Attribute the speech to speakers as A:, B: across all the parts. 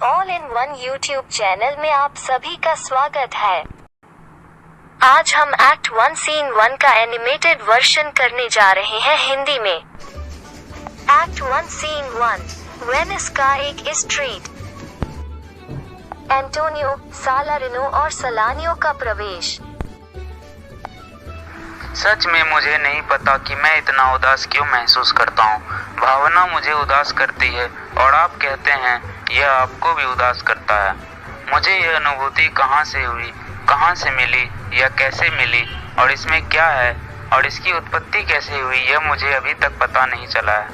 A: All in one YouTube channel में आप सभी का स्वागत है। आज हम एक्ट 1 सीन 1 का एनिमेटेड वर्जन करने जा रहे हैं हिंदी में। एक्ट 1 सीन 1 वेनिस का एक स्ट्रीट। एंटोनियो, सालारिनो और सलानियो का प्रवेश।
B: सच में मुझे नहीं पता कि मैं इतना उदास क्यों महसूस करता हूँ। भावना मुझे उदास करती है और आप कहते हैं यह आपको भी उदास करता है। मुझे यह अनुभूति कहाँ से हुई, कहाँ से मिली या कैसे मिली और इसमें क्या है और इसकी उत्पत्ति कैसे हुई, यह मुझे अभी तक पता नहीं चला है।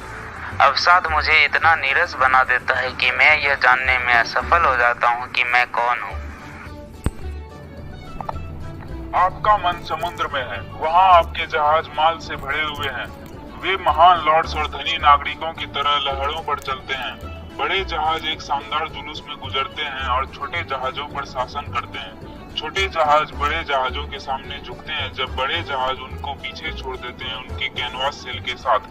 B: अवसाद मुझे इतना नीरस बना देता है कि मैं यह जानने में असफल हो जाता हूँ कि मैं कौन हूँ।
C: आपका मन समुद्र में है, वहाँ आपके जहाज माल से भरे हुए हैं। वे महान लॉर्ड्स और धनी नागरिकों की तरह लहरों पर चलते हैं। बड़े जहाज एक शानदार जुलूस में गुजरते हैं और छोटे जहाजों पर शासन करते हैं। छोटे जहाज बड़े जहाजों के सामने झुकते हैं जब बड़े जहाज उनको पीछे छोड़ देते हैं उनके कैनवास सेल के साथ।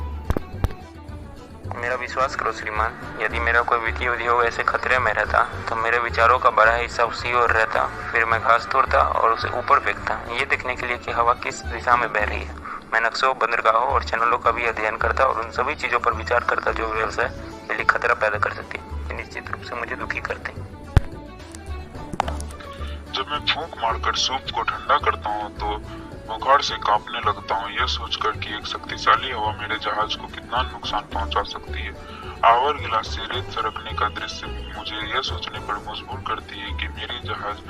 D: मेरा विश्वास करो श्रीमान, यदि मेरा कोई वित्तीय उद्योग ऐसे खतरे में रहता तो मेरे विचारों का बड़ा हिस्सा उसी ओर रहता। फिर मैं घास तोड़ता और उसे ऊपर फेंकता, ये देखने के लिए कि हवा किस दिशा में बह रही है। मैं नक्शों, बंदरगाहों और चैनलों का भी अध्ययन करता और उन सभी चीज़ों पर विचार करता जो व्यवसाय के लिए खतरा पैदा कर सकती है। निश्चित रूप से मुझे दुखी करते हैं।
C: जब मैं फूंक मारकर सूप को ठंडा करता हूँ तो बुखार से कांपने लगता हूँ, यह सोचकर कि एक शक्तिशाली हवा मेरे जहाज को कितना नुकसान पहुंचा सकती है। आवर गिलास से रेत सरकने का दृश्य मुझे यह सोचने पर मजबूर करती है कि मेरी जहाज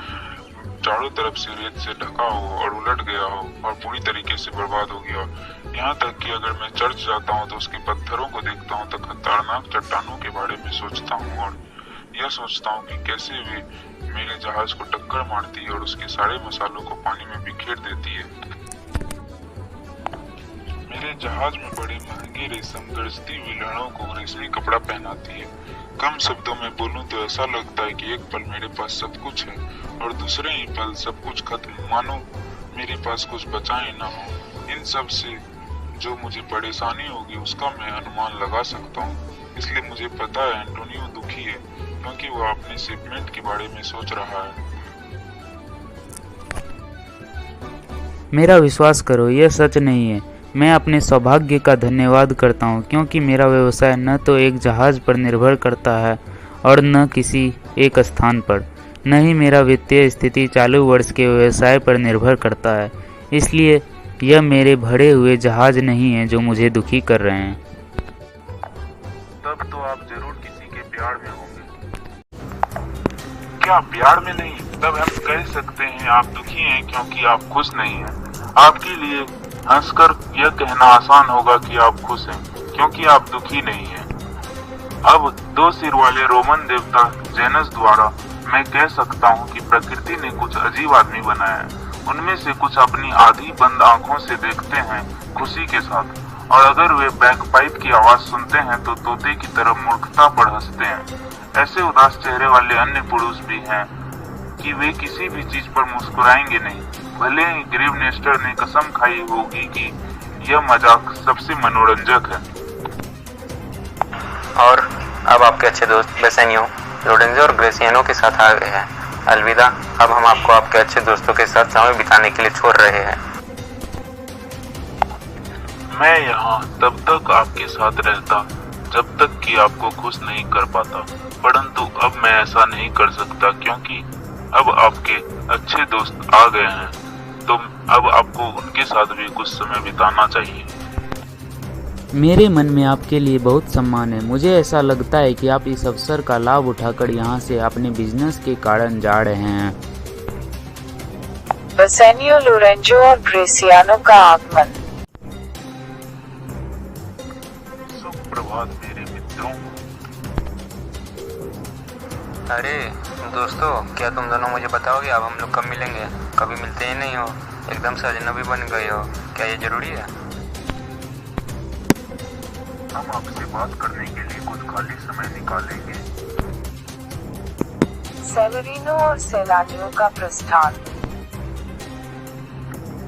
C: चारों तरफ से रेत से ढका हो और उलट गया हो और पूरी तरीके से बर्बाद हो गया हो। यहाँ तक कि अगर मैं चर्च जाता हूँ तो उसके पत्थरों को देखता हूँ तो खतरनाक चट्टानों के बारे में सोचता हूँ और यह सोचता हूँ कि कैसे वे मेरे जहाज को टक्कर मारती है और उसके सारे मसालों को पानी में बिखेर देती है। मेरे जहाज में बड़े महंगे रेशम गरजती हुई लहरों को रेशमी कपड़ा पहनाती है। कम शब्दों में बोलूं तो ऐसा लगता है कि एक पल मेरे पास सब कुछ है और दूसरे ही पल सब कुछ खत्म, मानो मेरे पास कुछ बचा ही ना हो। इन सब से जो मुझे परेशानी होगी उसका मैं अनुमान लगा सकता हूँ। इसलिए मुझे पता है एंटोनियो दुखी है क्योंकि वह अपने शिपमेंट के बारे में सोच रहा है।
E: मेरा विश्वास करो, यह सच नहीं है। मैं अपने सौभाग्य का धन्यवाद करता हूँ क्योंकि मेरा व्यवसाय न तो एक जहाज पर निर्भर करता है और न किसी एक स्थान पर, न ही मेरा वित्तीय स्थिति चालू वर्ष के व्यवसाय पर निर्भर करता है। इसलिए यह मेरे भरे हुए जहाज नहीं है जो मुझे दुखी कर रहे हैं।
C: तब तो आप जरूर किसी के प्यार में होंगे। क्या प्यार में नहीं? तब हम कह सकते हैं आप दुखी हैं क्योंकि आप खुश नहीं हैं। आपके लिए हंसकर यह कहना आसान होगा कि आप खुश हैं क्योंकि आप दुखी नहीं हैं। अब 2 सिर वाले रोमन देवता जेनस द्वारा मैं कह सकता हूँ कि प्रकृति ने कुछ अजीब आदमी बनाया है। उनमें से कुछ अपनी आधी बंद आंखों से देखते हैं खुशी के साथ, और अगर वे बैकपाइप की आवाज सुनते हैं तो तोते की तरह मूर्खता पर हंसते हैं। ऐसे उदास चेहरे वाले अन्य पुरुष भी हैं कि वे किसी भी चीज पर मुस्कुराएंगे नहीं, भले ही ग्रेव नेस्टर ने कसम खाई होगी कि यह मजाक सबसे मनोरंजक है।
D: और अब आपके अच्छे दोस्त बेसेनियो, लोरेंजो और ग्रेसियानो के साथ आ गए हैं। अलविदा, अब हम आपको आपके अच्छे दोस्तों के साथ समय बिताने के लिए छोड़ रहे हैं।
C: मैं यहाँ तब तक आपके साथ रहता जब तक कि आपको खुश नहीं कर पाता, परंतु अब मैं ऐसा नहीं कर सकता क्योंकि अब आपके अच्छे दोस्त आ गए हैं, तो अब आपको उनके साथ भी कुछ समय बिताना चाहिए।
E: मेरे मन में आपके लिए बहुत सम्मान है। मुझे ऐसा लगता है कि आप इस अवसर का लाभ उठाकर यहाँ से अपने बिजनेस के कारण जा रहे हैं।
F: बेसेनियो, लोरेंजो और ग्रेसियानो का आगमन।
C: सुप्रभात मेरे मित्रों।
D: अरे दोस्तों, क्या तुम दोनों मुझे बताओगे अब हम लोग कब मिलेंगे? कभी मिलते ही नहीं हो, एकदम से अजनबी बन गए हो, क्या ये जरूरी है?
C: हम आपसे बात करने के लिए कुछ खाली समय निकालेंगे।
F: सेलेरिनो और सेलानियो का प्रस्थान।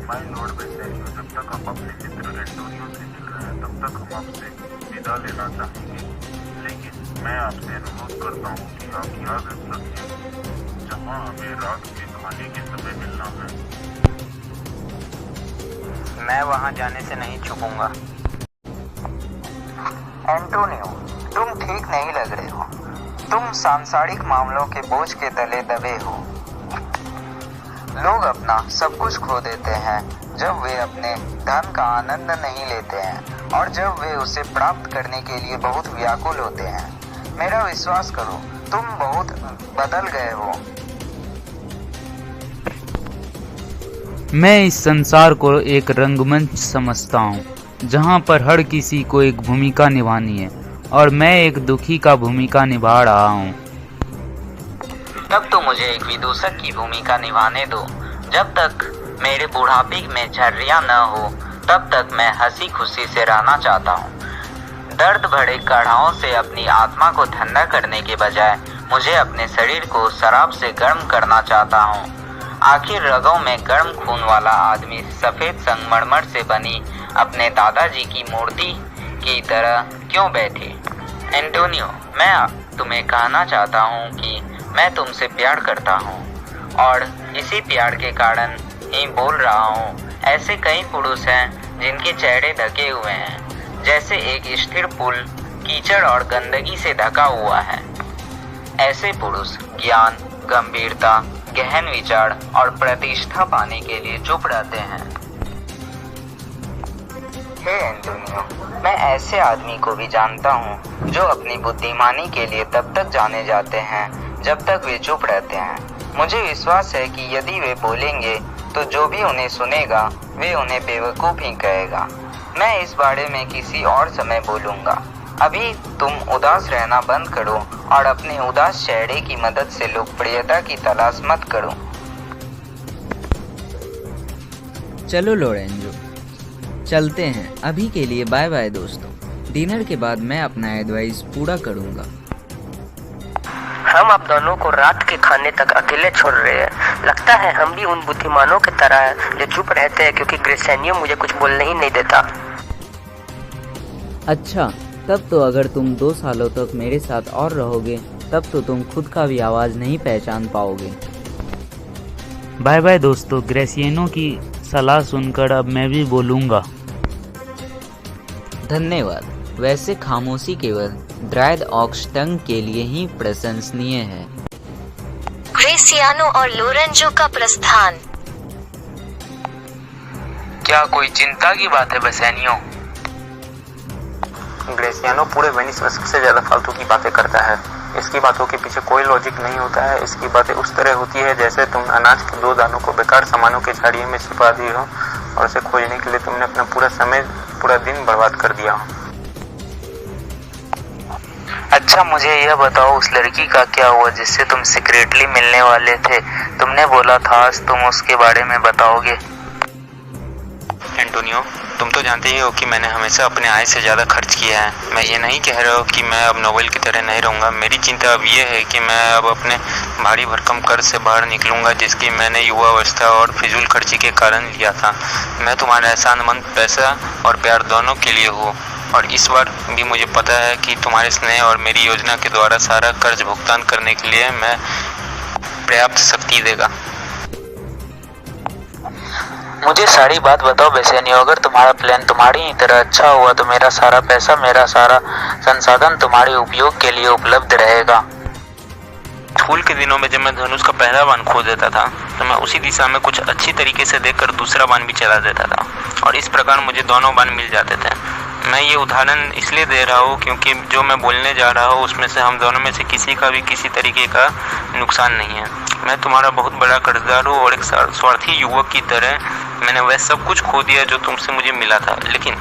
C: माय लॉर्ड बेसेनियो, जब तक आप अपने मित्र एंटोनियो से मिल रहे हैं तब तक हम आपसे विदा लेना चाहेंगे, लेकिन मैं आपसे अनुरोध करता हूँ कि आप याद रखें, जहाँ हमें रात के खाने के समय मिलना है,
D: मैं वहाँ जाने से नहीं छुपूंगा।
G: एंटोनियो, तुम ठीक नहीं लग रहे हो। तुम सांसारिक मामलों के बोझ के तले दबे हो। लोग अपना सब कुछ खो देते हैं जब वे अपने धन का आनंद नहीं लेते हैं और जब वे उसे प्राप्त करने के लिए बहुत व्याकुल होते हैं। मेरा विश्वास करो, तुम बहुत बदल गए हो।
E: मैं इस संसार को एक रंगमंच समझता हूँ, जहाँ पर हर किसी को एक भूमिका निभानी है और मैं एक दुखी का भूमिका निभा रहा हूँ।
G: तब तो मुझे एक विदूषक की भूमिका निभाने दो। जब तक मेरे बुढ़ापे में झर्रियाँ न हो तब तक मैं हंसी खुशी से रहना चाहता हूँ। दर्द भरे काढ़ाओं से अपनी आत्मा को ठंडा करने के बजाय मुझे अपने शरीर को शराब से गर्म करना चाहता हूँ। आखिर रगों में गर्म खून वाला आदमी सफेद संगमरमर से बनी अपने दादाजी की मूर्ति की तरह क्यों बैठे? एंटोनियो, मैं तुम्हें कहना चाहता हूँ कि मैं तुमसे प्यार करता हूँ और इसी प्यार के कारण ही बोल रहा हूँ। ऐसे कई पुरुष हैं जिनके चेहरे ढके हुए हैं, जैसे एक स्थिर पुल कीचड़ और गंदगी से ढका हुआ है। ऐसे पुरुष ज्ञान, गंभीरता, गहन विचार और प्रतिष्ठा पाने के लिए चुप रहते हैं। हे एंटोनियो, मैं ऐसे आदमी को भी जानता हूँ जो अपनी बुद्धिमानी के लिए तब तक जाने जाते हैं जब तक वे चुप रहते हैं। मुझे विश्वास है कि यदि वे बोलेंगे तो जो भी उन्हें सुनेगा वे उन्हें बेवकूफ़ ही कहेगा। मैं इस बारे में किसी और समय बोलूँगा। अभी तुम उदास रहना बंद करो और अपने उदास चेहरे की मदद से लोकप्रियता की तलाश मत करो।
H: चलो लोरेंजो, चलते हैं। अभी के लिए बाय बाय दोस्तों। डिनर के बाद मैं अपना एडवाइस पूरा करूँगा।
I: हम आप दोनों को रात के खाने तक अकेले छोड़ रहे हैं। लगता है हम भी उन बुद्धिमानों की तरह हैं जो चुप रहते हैं क्योंकि ग्रेसेनियो मुझे कुछ बोलने ही नहीं देता।
H: अच्छा, तब तो अगर तुम 2 सालों तक मेरे साथ और रहोगे तब तो तुम खुद का भी आवाज़ नहीं पहचान पाओगे।
E: बाय बाय दोस्तों। ग्रेसियानो की सलाह सुनकर अब मैं भी बोलूँगा।
H: धन्यवाद। वैसे खामोशी केवल ड्राइड ऑक्स टंग के लिए ही प्रशंसनीय है।
A: ग्रेसियानो और लोरेंजो का प्रस्थान।
B: क्या कोई चिंता की बात है बेसेनियो?
D: ग्रेसियानो पूरे वेनिस में सबसे ज़्यादा फालतू की बातें करता है। इसकी बातों के पीछे कोई लॉजिक नहीं होता है। इसकी बातें उस तरह होती है जैसे तुम अनाज के 2 दानों को बेकार सामानों के झाड़ियों में छिपा दी हो और उसे खोजने के लिए तुमने अपना पूरा दिन बर्बाद कर दिया हो।
G: अच्छा, मुझे यह बताओ, उस लड़की का क्या हुआ जिससे तुम सीक्रेटली मिलने वाले थे? तुमने बोला था आज तुम उसके बारे में बताओगे।
D: एंटोनियो, तुम तो जानते ही हो कि मैंने हमेशा अपने आय से ज़्यादा खर्च किया है। मैं ये नहीं कह रहा हूँ कि मैं अब नोवेल की तरह नहीं रहूँगा। मेरी चिंता अब ये है कि मैं अब अपने भारी भरकम कर्ज से बाहर निकलूँगा जिसकी मैंने युवावस्था और फिजूल खर्ची के कारण लिया था। मैं तुम्हारा एहसानमंद पैसा और प्यार दोनों के लिए हूँ और इस बार भी मुझे पता है कि तुम्हारे स्नेह और मेरी योजना के द्वारा सारा कर्ज भुगतान करने के लिए मैं पर्याप्त शक्ति देगा।
G: मुझे सारी बात बताओ बेसेनियो। अगर तुम्हारा प्लान तुम्हारी ही तरह अच्छा हुआ तो मेरा सारा पैसा, मेरा सारा संसाधन तुम्हारे उपयोग के लिए उपलब्ध रहेगा।
D: स्कूल के दिनों में जब मैं धनुष का पहला बाण खो देता था तो मैं उसी दिशा में कुछ अच्छी तरीके से देखकर दूसरा बाण भी चला देता था और इस प्रकार मुझे दोनों बाण मिल जाते थे। मैं ये उदाहरण इसलिए दे रहा हूँ क्योंकि जो मैं बोलने जा रहा हूँ उसमें से हम दोनों में से किसी का भी किसी तरीके का नुकसान नहीं है। मैं तुम्हारा बहुत बड़ा कर्जदार हूँ और एक स्वार्थी युवक की तरह मैंने वह सब कुछ खो दिया जो तुमसे मुझे मिला था। लेकिन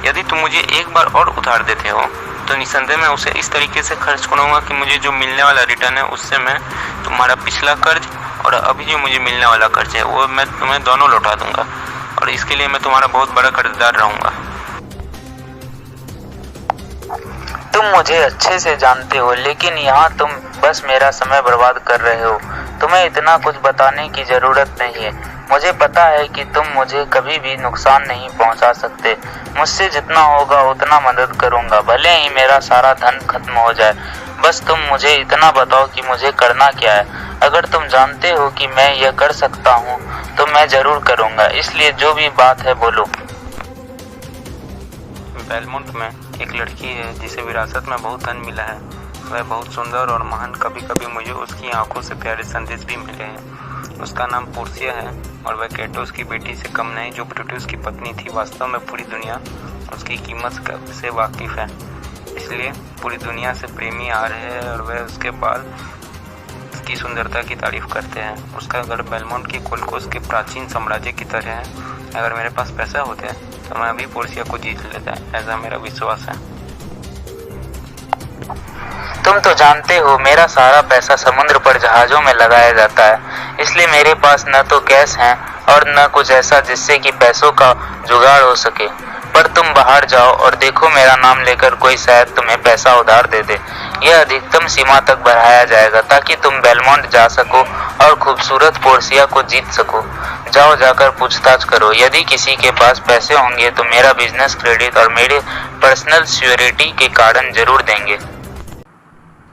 D: यदि तुम मुझे एक बार और उधार देते हो तो निसंदेह मैं उसे इस तरीके से खर्च करूँगा कि मुझे जो मिलने वाला रिटर्न है उससे मैं तुम्हारा पिछला कर्ज और अभी जो मुझे मिलने वाला कर्ज है वो मैं तुम्हें दोनों लौटा दूंगा और इसके लिए मैं तुम्हारा बहुत बड़ा कर्जदार रहूँगा।
G: तुम मुझे अच्छे से जानते हो, लेकिन यहाँ तुम बस मेरा समय बर्बाद कर रहे हो। तुम्हें इतना कुछ बताने की जरूरत नहीं है। मुझे पता है कि तुम मुझे कभी भी नुकसान नहीं पहुंचा सकते। मुझसे जितना होगा उतना मदद करूंगा, भले ही मेरा सारा धन खत्म हो जाए।
B: बस तुम मुझे इतना बताओ कि मुझे करना क्या है। अगर तुम जानते हो कि मैं यह कर सकता हूँ तो मैं जरूर करूँगा, इसलिए जो भी बात है बोलो।
D: बेलमोंट में एक लड़की है जिसे विरासत में बहुत धन मिला है। वह बहुत सुंदर और महान, कभी कभी मुझे उसकी आंखों से प्यारे संदेश भी मिले हैं। उसका नाम पोर्सिया है और वह कैटोस की बेटी से कम नहीं जो ब्रूटस की पत्नी थी। वास्तव में पूरी दुनिया उसकी कीमत से वाकिफ है, इसलिए पूरी दुनिया से प्रेमी आ रहे हैं और वह उसके बाल की सुंदरता की तारीफ करते हैं। उसका घर बेलमोंट के कोलकोस के प्राचीन साम्राज्य की तरह है। अगर मेरे पास पैसा होता तो मैं अभी पोर्सिया को जीत लेता, ऐसा मेरा विश्वास है।
B: तुम तो जानते हो मेरा सारा पैसा समुद्र पर जहाजों में लगाया जाता है, इसलिए मेरे पास न तो कैश है और न कुछ ऐसा जिससे कि पैसों का जुगाड़ हो सके। पर तुम बाहर जाओ और देखो, मेरा नाम लेकर कोई शायद तुम्हें पैसा उधार दे दे। यह अधिकतम सीमा तक बढ़ाया जाएगा ताकि तुम बेलमोंट जा सको और खूबसूरत पोर्सिया को जीत सको। जाओ, जाकर पूछताछ करो। यदि किसी के पास पैसे होंगे तो मेरा बिजनेस क्रेडिट और मेरे पर्सनल सिक्योरिटी के कारण जरूर देंगे।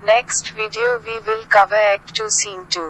F: Next video we will cover Act 2 Scene 2.